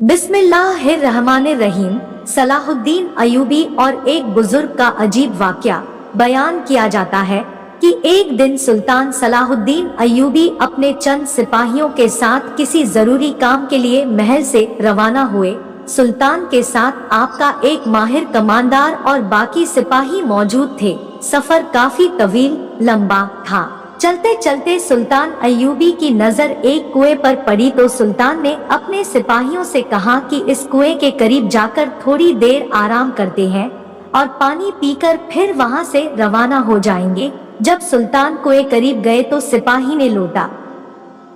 बिस्मिल्लाहिर्रहमानिर्रहीम। सलाहुद्दीन अय्यूबी और एक बुजुर्ग का अजीब वाकया बयान किया जाता है कि एक दिन सुल्तान सलाहुद्दीन अय्यूबी अपने चंद सिपाहियों के साथ किसी जरूरी काम के लिए महल से रवाना हुए। सुल्तान के साथ आपका एक माहिर कमांडर और बाकी सिपाही मौजूद थे। सफर काफी तवील लंबा था। चलते चलते सुल्तान अय्यूबी की नजर एक कुएं पर पड़ी तो सुल्तान ने अपने सिपाहियों से कहा कि इस कुएं के करीब जाकर थोड़ी देर आराम करते हैं और पानी पीकर फिर वहां से रवाना हो जाएंगे। जब सुल्तान कुएं करीब गए तो सिपाही ने लोटा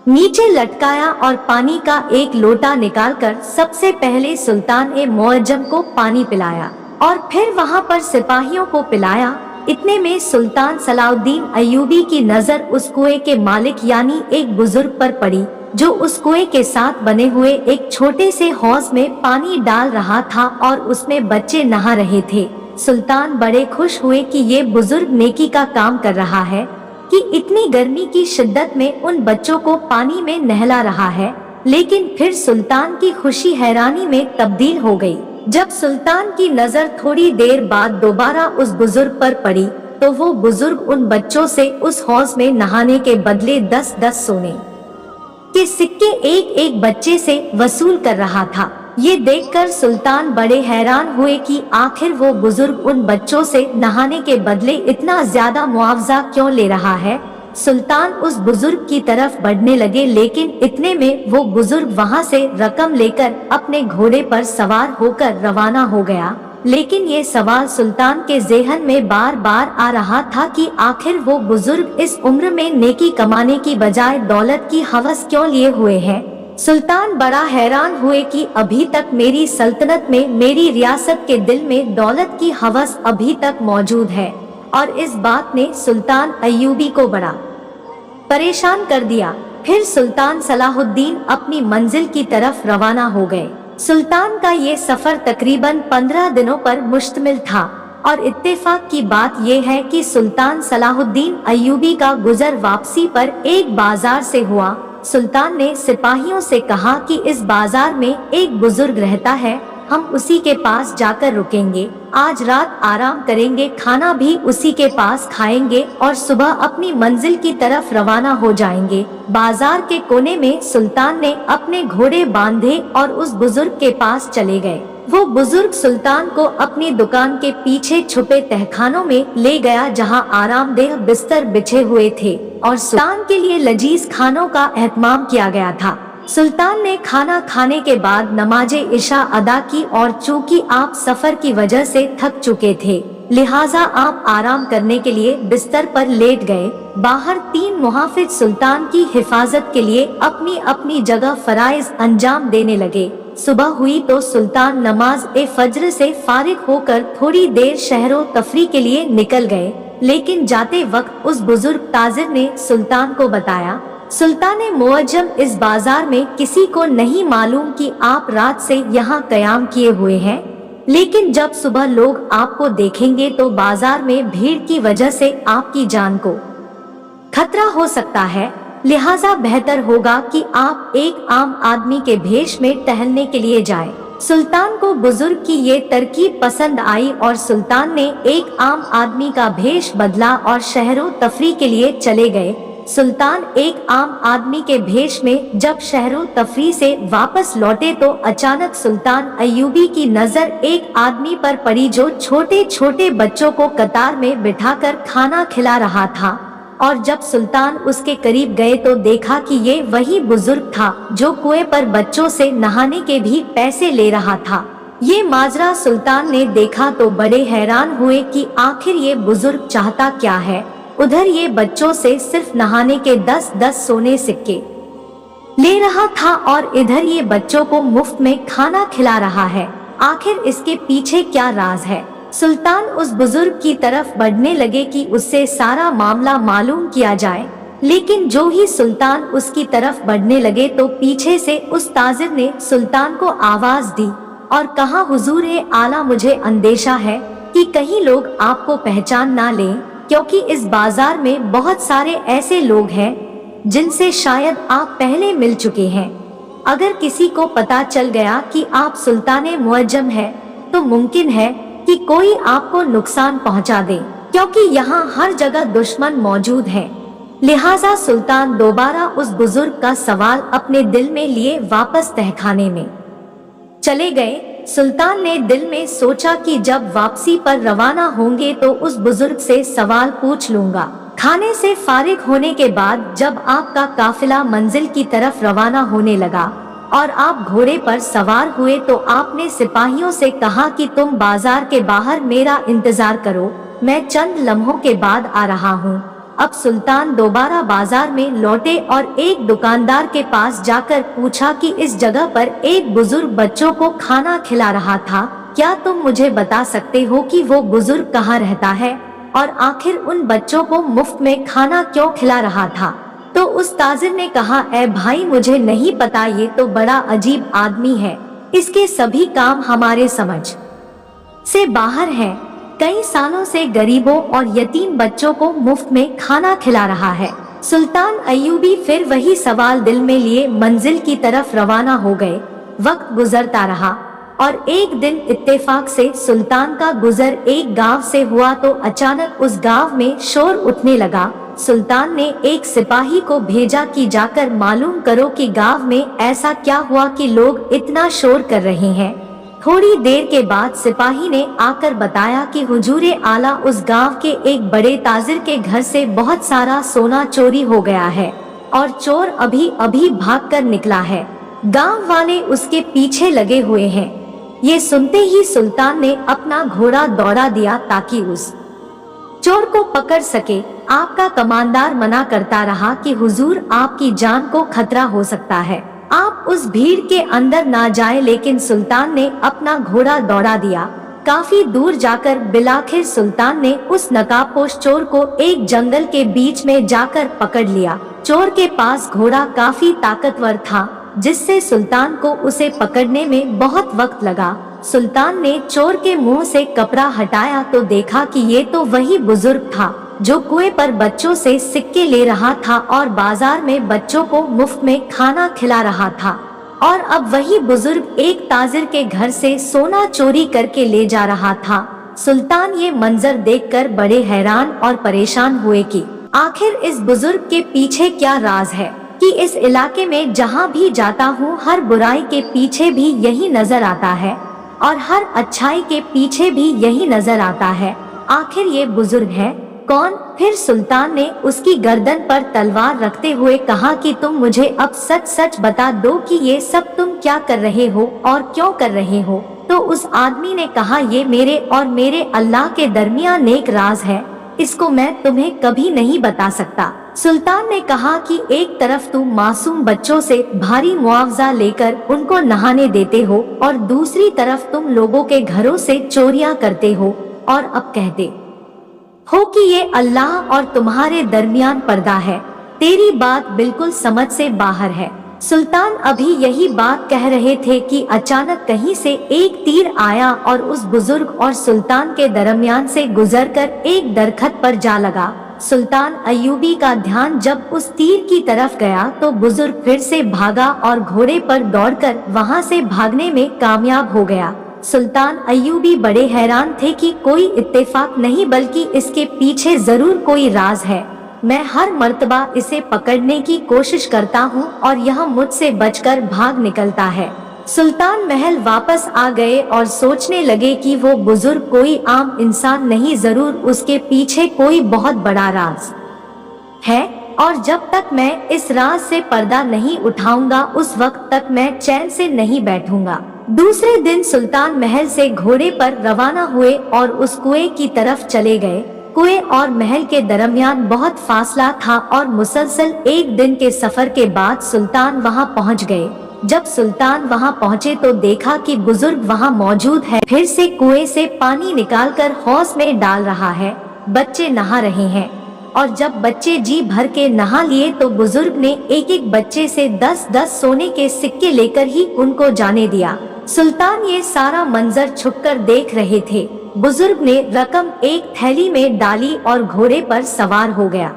नीचे लटकाया और पानी का एक लोटा निकालकर सबसे पहले सुल्तान ए मुअज्जम को पानी पिलाया और फिर वहां पर सिपाहियों को पिलाया। इतने में सुल्तान सलाहुद्दीन अय्यूबी की नजर उस कुएं के मालिक यानी एक बुजुर्ग पर पड़ी, जो उस कुएं के साथ बने हुए एक छोटे से हौज में पानी डाल रहा था और उसमें बच्चे नहा रहे थे। सुल्तान बड़े खुश हुए कि ये बुजुर्ग नेकी का काम कर रहा है कि इतनी गर्मी की शिद्दत में उन बच्चों को पानी में नहला रहा है। लेकिन फिर सुल्तान की खुशी हैरानी में तब्दील हो गई। जब सुल्तान की नजर थोड़ी देर बाद दोबारा उस बुजुर्ग पर पड़ी तो वो बुजुर्ग उन बच्चों से उस हौज में नहाने के बदले 10-10 सोने के सिक्के एक एक बच्चे से वसूल कर रहा था। ये देखकर सुल्तान बड़े हैरान हुए कि आखिर वो बुजुर्ग उन बच्चों से नहाने के बदले इतना ज्यादा मुआवजा क्यों ले रहा है। सुल्तान उस बुजुर्ग की तरफ बढ़ने लगे, लेकिन इतने में वो बुजुर्ग वहां से रकम लेकर अपने घोड़े पर सवार होकर रवाना हो गया। लेकिन ये सवाल सुल्तान के ज़हन में बार बार आ रहा था कि आखिर वो बुजुर्ग इस उम्र में नेकी कमाने की बजाय दौलत की हवस क्यों लिए हुए हैं। सुल्तान बड़ा हैरान हुए कि अभी तक मेरी सल्तनत में, मेरी रियासत के दिल में दौलत की हवस अभी तक मौजूद है, और इस बात ने सुल्तान अय्यूबी को बड़ा परेशान कर दिया। फिर सुल्तान सलाहुद्दीन अपनी मंजिल की तरफ रवाना हो गए। सुल्तान का ये सफर तकरीबन 15 दिनों पर मुश्तमिल था और इत्तेफाक की बात यह है कि सुल्तान सलाहुद्दीन अय्यूबी का गुजर वापसी पर एक बाजार से हुआ। सुल्तान ने सिपाहियों से कहा कि इस बाजार में एक बुजुर्ग रहता है, हम उसी के पास जाकर रुकेंगे, आज रात आराम करेंगे, खाना भी उसी के पास खाएंगे और सुबह अपनी मंजिल की तरफ रवाना हो जाएंगे। बाजार के कोने में सुल्तान ने अपने घोड़े बांधे और उस बुजुर्ग के पास चले गए। वो बुजुर्ग सुल्तान को अपनी दुकान के पीछे छुपे तहखानों में ले गया, जहां आरामदेह बिस्तर बिछे हुए थे और सुल्तान के लिए लजीज खानों का एहतमाम किया गया था। सुल्तान ने खाना खाने के बाद नमाजे इशा अदा की और चूंकि आप सफर की वजह से थक चुके थे, लिहाजा आप आराम करने के लिए बिस्तर पर लेट गए। बाहर 3 मुहाफिज सुल्तान की हिफाजत के लिए अपनी अपनी जगह फराइज अंजाम देने लगे। सुबह हुई तो सुल्तान नमाज ए फज्र से फारिग होकर थोड़ी देर शहरो तफरी के लिए निकल गए, लेकिन जाते वक्त उस बुजुर्ग ताजिर ने सुल्तान को बताया, सुल्तान मुअज्जम, इस बाजार में किसी को नहीं मालूम कि आप रात से यहाँ कयाम किए हुए हैं, लेकिन जब सुबह लोग आपको देखेंगे तो बाजार में भीड़ की वजह से आपकी जान को खतरा हो सकता है। लिहाजा बेहतर होगा कि आप एक आम आदमी के भेष में टहलने के लिए जाएं। सुल्तान को बुजुर्ग की ये तरकीब पसंद आई और सुल्तान ने एक आम आदमी का भेष बदला और शहरों तफरी के लिए चले गए। सुल्तान एक आम आदमी के भेष में जब शहरों तफरी से वापस लौटे तो अचानक सुल्तान अय्यूबी की नजर एक आदमी पर पड़ी, जो छोटे छोटे बच्चों को कतार में बिठाकर खाना खिला रहा था। और जब सुल्तान उसके करीब गए तो देखा कि ये वही बुजुर्ग था जो कुएं पर बच्चों से नहाने के भी पैसे ले रहा था। ये माजरा सुल्तान ने देखा तो बड़े हैरान हुए कि आखिर ये बुजुर्ग चाहता क्या है। उधर ये बच्चों से सिर्फ नहाने के 10-10 सोने सिक्के ले रहा था और इधर ये बच्चों को मुफ्त में खाना खिला रहा है। आखिर इसके पीछे क्या राज है। सुल्तान उस बुजुर्ग की तरफ बढ़ने लगे कि उससे सारा मामला मालूम किया जाए, लेकिन जो ही सुल्तान उसकी तरफ बढ़ने लगे तो पीछे से उस ताजिर ने सुल्तान को आवाज दी और कहा, हुजूर ए आला, मुझे अंदेशा है कि कहीं लोग आपको पहचान ना लें, क्योंकि इस बाजार में बहुत सारे ऐसे लोग हैं जिनसे शायद आप पहले मिल चुके हैं। अगर किसी को पता चल गया कि आप सुल्ताने मुअज्जम है तो मुमकिन है कि कोई आपको नुकसान पहुंचा दे, क्योंकि यहाँ हर जगह दुश्मन मौजूद है। लिहाजा सुल्तान दोबारा उस बुजुर्ग का सवाल अपने दिल में लिए वापस तहखाने में चले गए। सुल्तान ने दिल में सोचा कि जब वापसी पर रवाना होंगे तो उस बुजुर्ग से सवाल पूछ लूंगा। खाने से फारिग होने के बाद जब आपका काफिला मंजिल की तरफ रवाना होने लगा और आप घोड़े पर सवार हुए तो आपने सिपाहियों से कहा कि तुम बाजार के बाहर मेरा इंतजार करो, मैं चंद लम्हों के बाद आ रहा हूँ। अब सुल्तान दोबारा बाजार में लौटे और एक दुकानदार के पास जाकर पूछा कि इस जगह पर एक बुजुर्ग बच्चों को खाना खिला रहा था, क्या तुम मुझे बता सकते हो कि वो बुजुर्ग कहाँ रहता है और आखिर उन बच्चों को मुफ्त में खाना क्यों खिला रहा था? तो उस ताजिर ने कहा, ए भाई मुझे नहीं पता, ये तो बड़ा अजीब आदमी है, इसके सभी काम हमारे समझ से बाहर हैं। कई सालों से गरीबों और यतीम बच्चों को मुफ्त में खाना खिला रहा है। सुल्तान अय्यूबी फिर वही सवाल दिल में लिए मंजिल की तरफ रवाना हो गए। वक्त गुजरता रहा और एक दिन इत्तेफाक से सुल्तान का गुजर एक गांव से हुआ तो अचानक उस गांव में शोर उठने लगा। सुल्तान ने एक सिपाही को भेजा कि जाकर मालूम करो कि गांव में ऐसा क्या हुआ कि लोग इतना शोर कर रहे हैं। थोड़ी देर के बाद सिपाही ने आकर बताया कि हुजूरे आला उस गांव के एक बड़े ताजिर के घर से बहुत सारा सोना चोरी हो गया है और चोर अभी अभी भागकर निकला है। गांव वाले उसके पीछे लगे हुए हैं। ये सुनते ही सुल्तान ने अपना घोड़ा दौड़ा दिया ताकि उस चोर को पकड़ सके। आपका कमांडर मना करता रहा कि हुजूर आपकी जान को खतरा हो सकता है, आप उस भीड़ के अंदर ना जाएं, लेकिन सुल्तान ने अपना घोड़ा दौड़ा दिया। काफी दूर जाकर बिलाखिर सुल्तान ने उस नकाबपोश चोर को एक जंगल के बीच में जाकर पकड़ लिया। चोर के पास घोड़ा काफी ताकतवर था जिससे सुल्तान को उसे पकड़ने में बहुत वक्त लगा। सुल्तान ने चोर के मुंह से कपड़ा हटाया तो देखा कि ये तो वही बुजुर्ग था जो कुएं पर बच्चों से सिक्के ले रहा था और बाजार में बच्चों को मुफ्त में खाना खिला रहा था। और अब वही बुजुर्ग एक ताजिर के घर से सोना चोरी करके ले जा रहा था। सुल्तान ये मंजर देखकर बड़े हैरान और परेशान हुए कि आखिर इस बुजुर्ग के पीछे क्या राज है कि इस इलाके में जहाँ भी जाता हूँ हर बुराई के पीछे भी यही नजर आता है और हर अच्छाई के पीछे भी यही नजर आता है। आखिर ये बुजुर्ग है कौन? फिर सुल्तान ने उसकी गर्दन पर तलवार रखते हुए कहा कि तुम मुझे अब सच सच बता दो कि ये सब तुम क्या कर रहे हो और क्यों कर रहे हो। तो उस आदमी ने कहा, ये मेरे और मेरे अल्लाह के दरमियान एक राज है, इसको मैं तुम्हें कभी नहीं बता सकता। सुल्तान ने कहा कि एक तरफ तुम मासूम बच्चों से भारी मुआवजा लेकर उनको नहाने देते हो और दूसरी तरफ तुम लोगों के घरों से चोरियां करते हो और अब कहते हो कि ये अल्लाह और तुम्हारे दरमियान पर्दा है। तेरी बात बिल्कुल समझ से बाहर है। सुल्तान अभी यही बात कह रहे थे कि अचानक कहीं से एक तीर आया और उस बुजुर्ग और सुल्तान के दरमियान से गुजरकर एक दरखत पर जा लगा। सुल्तान अय्यूबी का ध्यान जब उस तीर की तरफ गया तो बुजुर्ग फिर से भागा और घोड़े पर दौड़कर वहां से भागने में कामयाब हो गया। सुल्तान अय्यूबी बड़े हैरान थे कि कोई इत्तेफाक नहीं बल्कि इसके पीछे जरूर कोई राज है। मैं हर मर्तबा इसे पकड़ने की कोशिश करता हूँ और यह मुझसे बचकर भाग निकलता है। सुल्तान महल वापस आ गए और सोचने लगे कि वो बुजुर्ग कोई आम इंसान नहीं, जरूर उसके पीछे कोई बहुत बड़ा राज है और जब तक मैं इस राज से पर्दा नहीं उठाऊंगा उस वक्त तक मैं चैन से नहीं बैठूंगा। दूसरे दिन सुल्तान महल से घोड़े पर रवाना हुए और उस कुएं की तरफ चले गए। कुएं और महल के दरमियान बहुत फासला था और मुसलसल एक दिन के सफर के बाद सुल्तान वहां पहुंच गए। जब सुल्तान वहां पहुंचे तो देखा कि बुजुर्ग वहां मौजूद है, फिर से कुएं से पानी निकालकर हौज में डाल रहा है। बच्चे नहा रहे हैं और जब बच्चे जी भर के नहा लिए तो बुजुर्ग ने एक एक बच्चे से 10-10 सोने के सिक्के लेकर ही उनको जाने दिया। सुल्तान ये सारा मंजर छुपकर देख रहे थे। बुजुर्ग ने रकम एक थैली में डाली और घोड़े पर सवार हो गया।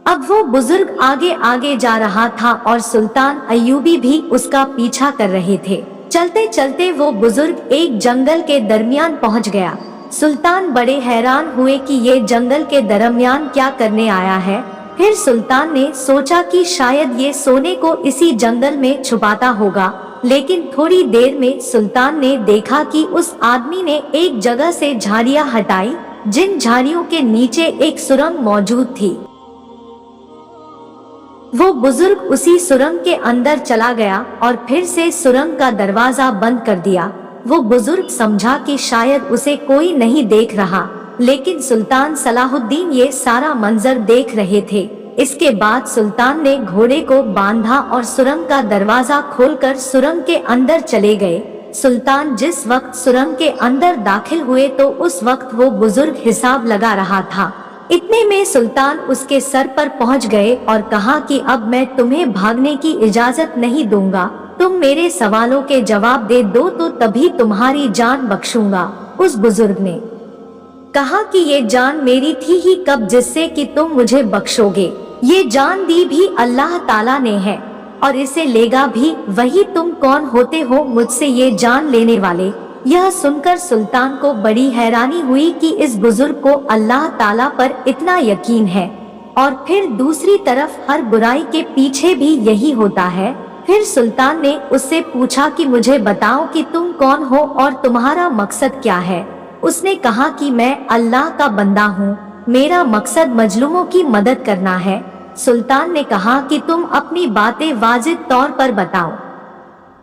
अब वो बुजुर्ग आगे आगे जा रहा था और सुल्तान अय्यूबी भी उसका पीछा कर रहे थे। चलते चलते वो बुजुर्ग एक जंगल के दरमियान पहुंच गया। सुल्तान बड़े हैरान हुए कि ये जंगल के दरमियान क्या करने आया है। फिर सुल्तान ने सोचा कि शायद ये सोने को इसी जंगल में छुपाता होगा, लेकिन थोड़ी देर में सुल्तान ने देखा कि उस आदमी ने एक जगह से झाड़ियां हटाई, जिन झाड़ियों के नीचे एक सुरंग मौजूद थी। वो बुजुर्ग उसी सुरंग के अंदर चला गया और फिर से सुरंग का दरवाजा बंद कर दिया। वो बुजुर्ग समझा कि शायद उसे कोई नहीं देख रहा, लेकिन सुल्तान सलाहुद्दीन ये सारा मंजर देख रहे थे। इसके बाद सुल्तान ने घोड़े को बांधा और सुरंग का दरवाजा खोलकर सुरंग के अंदर चले गए। सुल्तान जिस वक्त सुरंग के अंदर दाखिल हुए तो उस वक्त वो बुजुर्ग हिसाब लगा रहा था। इतने में सुल्तान उसके सर पर पहुंच गए और कहा कि अब मैं तुम्हें भागने की इजाजत नहीं दूंगा, तुम मेरे सवालों के जवाब दे दो तो तभी तुम्हारी जान बख्शूंगा। उस बुजुर्ग ने कहा कि ये जान मेरी थी ही कब जिससे कि तुम मुझे बख्शोगे। ये जान दी भी अल्लाह ताला ने है और इसे लेगा भी वही। तुम कौन होते हो मुझसे ये जान लेने वाले? यह सुनकर सुल्तान को बड़ी हैरानी हुई कि इस बुजुर्ग को अल्लाह ताला पर इतना यकीन है, और फिर दूसरी तरफ हर बुराई के पीछे भी यही होता है। फिर सुल्तान ने उससे पूछा कि मुझे बताओ कि तुम कौन हो और तुम्हारा मकसद क्या है। उसने कहा कि मैं अल्लाह का बंदा हूँ, मेरा मकसद मजलूमों की मदद करना है। सुल्तान ने कहा कि तुम अपनी बातें वाजिब तौर पर बताओ,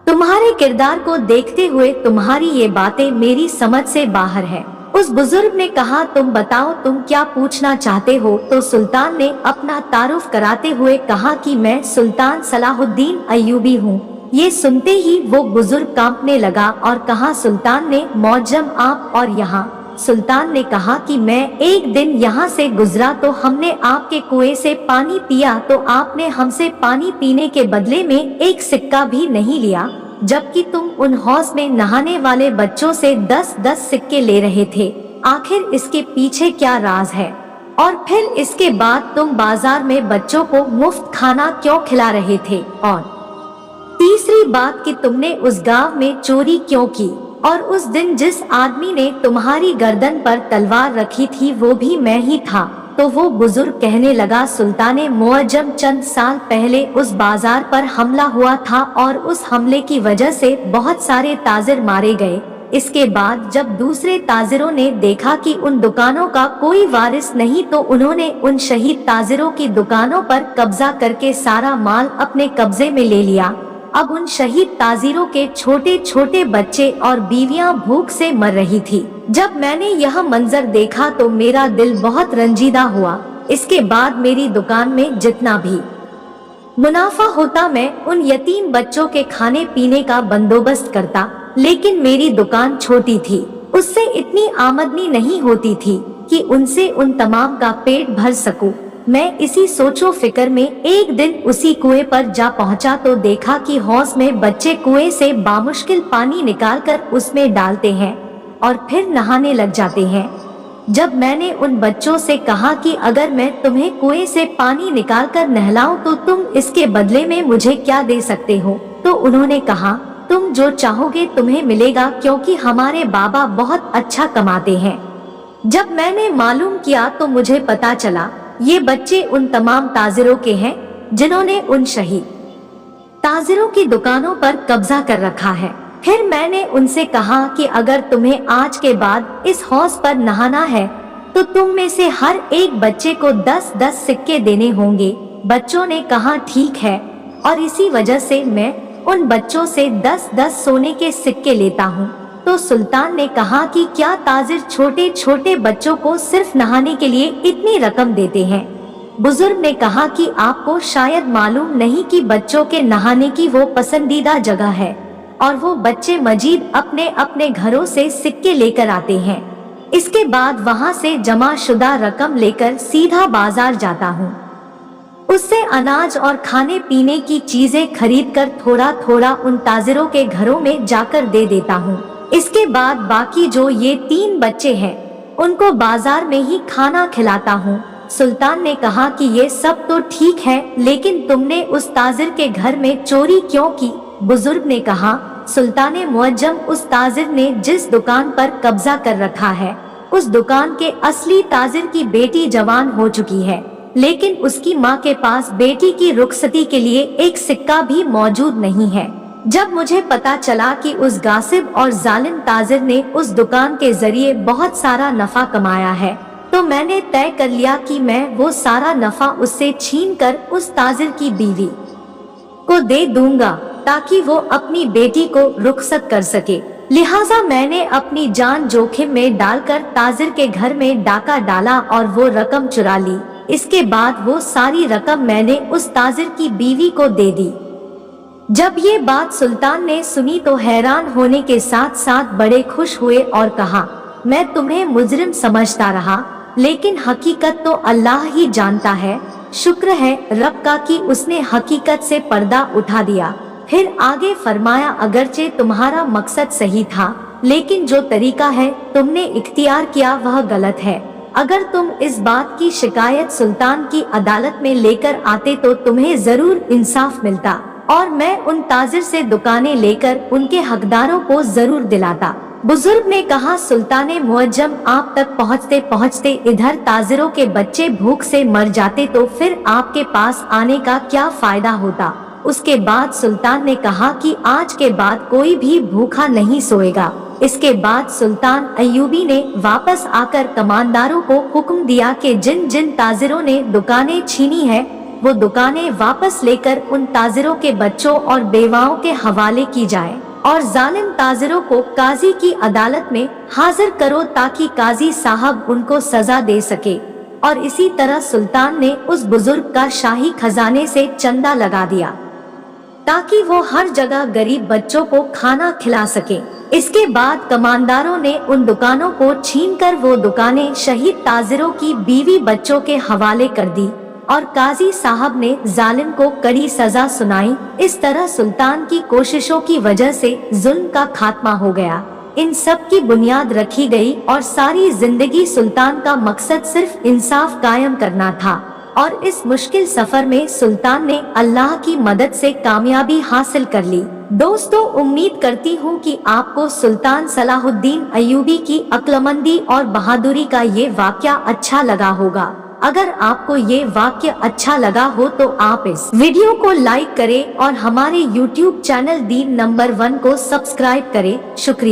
तुम्हारे किरदार को देखते हुए तुम्हारी ये बातें मेरी समझ से बाहर है। उस बुजुर्ग ने कहा तुम बताओ तुम क्या पूछना चाहते हो। तो सुल्तान ने अपना तारुफ कराते हुए कहा कि मैं सुल्तान सलाहुद्दीन अय्यूबी हूँ। ये सुनते ही वो बुजुर्ग कांपने लगा और कहा सुल्तान ने मौजम आप और यहाँ। सुल्तान ने कहा कि मैं एक दिन यहाँ से गुजरा तो हमने आपके कुएं से पानी पिया, तो आपने हमसे पानी पीने के बदले में एक सिक्का भी नहीं लिया, जबकि तुम उन हौज में नहाने वाले बच्चों से 10-10 सिक्के ले रहे थे। आखिर इसके पीछे क्या राज है? और फिर इसके बाद तुम बाजार में बच्चों को मुफ्त खाना क्यों खिला रहे थे? और तीसरी बात कि तुमने उस गांव में चोरी क्यों की? और उस दिन जिस आदमी ने तुम्हारी गर्दन पर तलवार रखी थी वो भी मैं ही था। तो वो बुजुर्ग कहने लगा सुल्ताने मुअज्जम चंद साल पहले उस बाजार पर हमला हुआ था और उस हमले की वजह से बहुत सारे ताजिर मारे गए। इसके बाद जब दूसरे ताजिरों ने देखा कि उन दुकानों का कोई वारिस नहीं तो उन्होंने उन शहीद ताजिरों की दुकानों पर कब्जा करके सारा माल अपने कब्जे में ले लिया। अब उन शहीद ताजिरों के छोटे छोटे बच्चे और बीवियां भूख से मर रही थी। जब मैंने यह मंजर देखा तो मेरा दिल बहुत रंजीदा हुआ। इसके बाद मेरी दुकान में जितना भी मुनाफा होता मैं उन यतीम बच्चों के खाने पीने का बंदोबस्त करता, लेकिन मेरी दुकान छोटी थी, उससे इतनी आमदनी नहीं होती थी कि उनसे उन तमाम का पेट भर सकूं। मैं इसी सोचो फिक्र में एक दिन उसी कुएं पर जा पहुंचा तो देखा कि हौज में बच्चे कुएं से बामुश्किल पानी निकालकर उसमें डालते हैं और फिर नहाने लग जाते हैं। जब मैंने उन बच्चों से कहा कि अगर मैं तुम्हें कुएं से पानी निकालकर नहलाऊं तो तुम इसके बदले में मुझे क्या दे सकते हो, तो उन्होंने कहा तुम जो चाहोगे तुम्हें मिलेगा, क्योंकि हमारे बाबा बहुत अच्छा कमाते हैं। जब मैंने मालूम किया तो मुझे पता चला ये बच्चे उन तमाम ताजिरों के हैं जिन्होंने उन शहीद ताजिरों की दुकानों पर कब्जा कर रखा है। फिर मैंने उनसे कहा कि अगर तुम्हें आज के बाद इस हौज पर नहाना है तो तुम में से हर एक बच्चे को 10-10 सिक्के देने होंगे। बच्चों ने कहा ठीक है, और इसी वजह से मैं उन बच्चों से 10-10 सोने के सिक्के लेता हूँ। तो सुल्तान ने कहा कि क्या ताजिर छोटे छोटे बच्चों को सिर्फ नहाने के लिए इतनी रकम देते हैं? बुजुर्ग ने कहा कि आपको शायद मालूम नहीं कि बच्चों के नहाने की वो पसंदीदा जगह है और वो बच्चे मजीद अपने अपने घरों से सिक्के लेकर आते हैं। इसके बाद वहाँ से जमा शुदा रकम लेकर सीधा बाजार जाता हूँ, उससे अनाज और खाने पीने की चीजें खरीदकर थोड़ा थोड़ा उन ताजिरों के घरों में जाकर दे देता हूँ। इसके बाद बाकी जो ये 3 बच्चे हैं उनको बाजार में ही खाना खिलाता हूँ सुल्तान ने कहा कि ये सब तो ठीक है, लेकिन तुमने उस ताजिर के घर में चोरी क्यों की? बुजुर्ग ने कहा, सुल्तान मुअज्जम, उस ताजिर ने जिस दुकान पर कब्जा कर रखा है, उस दुकान के असली ताजिर की बेटी जवान हो चुकी है, लेकिन उसकी माँ के पास बेटी की रुखसती के लिए एक सिक्का भी मौजूद नहीं है। जब मुझे पता चला कि उस गासिब और जालिम ताजिर ने उस दुकान के जरिए बहुत सारा नफा कमाया है, तो मैंने तय कर लिया कि मैं वो सारा नफा उससे छीनकर उस ताजिर की बीवी को दे दूंगा ताकि वो अपनी बेटी को रुखसत कर सके। लिहाजा मैंने अपनी जान जोखिम में डालकर ताजिर के घर में डाका डाला और वो रकम चुरा ली। इसके बाद वो सारी रकम मैंने उस ताजिर की बीवी को दे दी। जब ये बात सुल्तान ने सुनी तो हैरान होने के साथ साथ बड़े खुश हुए और कहा, मैं तुम्हें मुजरिम समझता रहा, लेकिन हकीकत तो अल्लाह ही जानता है। शुक्र है रब का कि उसने हकीकत से पर्दा उठा दिया। फिर आगे फरमाया, अगरचे तुम्हारा मकसद सही था, लेकिन जो तरीका है तुमने इख्तियार किया वह गलत है। अगर तुम इस बात की शिकायत सुल्तान की अदालत में लेकर आते तो तुम्हें जरूर इंसाफ मिलता और मैं उन ताजिर से दुकानें लेकर उनके हकदारों को जरूर दिलाता। बुजुर्ग ने कहा, सुल्तान मुअज्जम, आप तक पहुँचते पहुँचते इधर ताजिरों के बच्चे भूख से मर जाते तो फिर आपके पास आने का क्या फायदा होता। उसके बाद सुल्तान ने कहा कि आज के बाद कोई भी भूखा नहीं सोएगा। इसके बाद सुल्तान अय्यूबी ने वापस आकर कमांडारों को हुक्म दिया कि जिन जिन ताजिरों ने दुकानें छीनी है वो दुकानें वापस लेकर उन ताजिरों के बच्चों और बेवाओं के हवाले की जाए और जालिम ताजिरों को काजी की अदालत में हाजिर करो ताकि काजी साहब उनको सजा दे सके। और इसी तरह सुल्तान ने उस बुजुर्ग का शाही खजाने से चंदा लगा दिया ताकि वो हर जगह गरीब बच्चों को खाना खिला सके। इसके बाद कमांडारों ने उन दुकानों को छीनकर वो दुकानें शहीद ताजिरों की बीवी बच्चों के हवाले कर दी और काजी साहब ने जालिम को कड़ी सजा सुनाई। इस तरह सुल्तान की कोशिशों की वजह से जुल्म का खात्मा हो गया। इन सब की बुनियाद रखी गई और सारी जिंदगी सुल्तान का मकसद सिर्फ इंसाफ कायम करना था और इस मुश्किल सफर में सुल्तान ने अल्लाह की मदद से कामयाबी हासिल कर ली। दोस्तों, उम्मीद करती हूँ कि आपको सुल्तान सलाहुद्दीन अय्यूबी की अक्लमंदी और बहादुरी का ये वाक्या अच्छा लगा होगा। अगर आपको ये वाक्य अच्छा लगा हो तो आप इस वीडियो को लाइक करें और हमारे YouTube चैनल दीन नंबर 1 को सब्सक्राइब करें। शुक्रिया।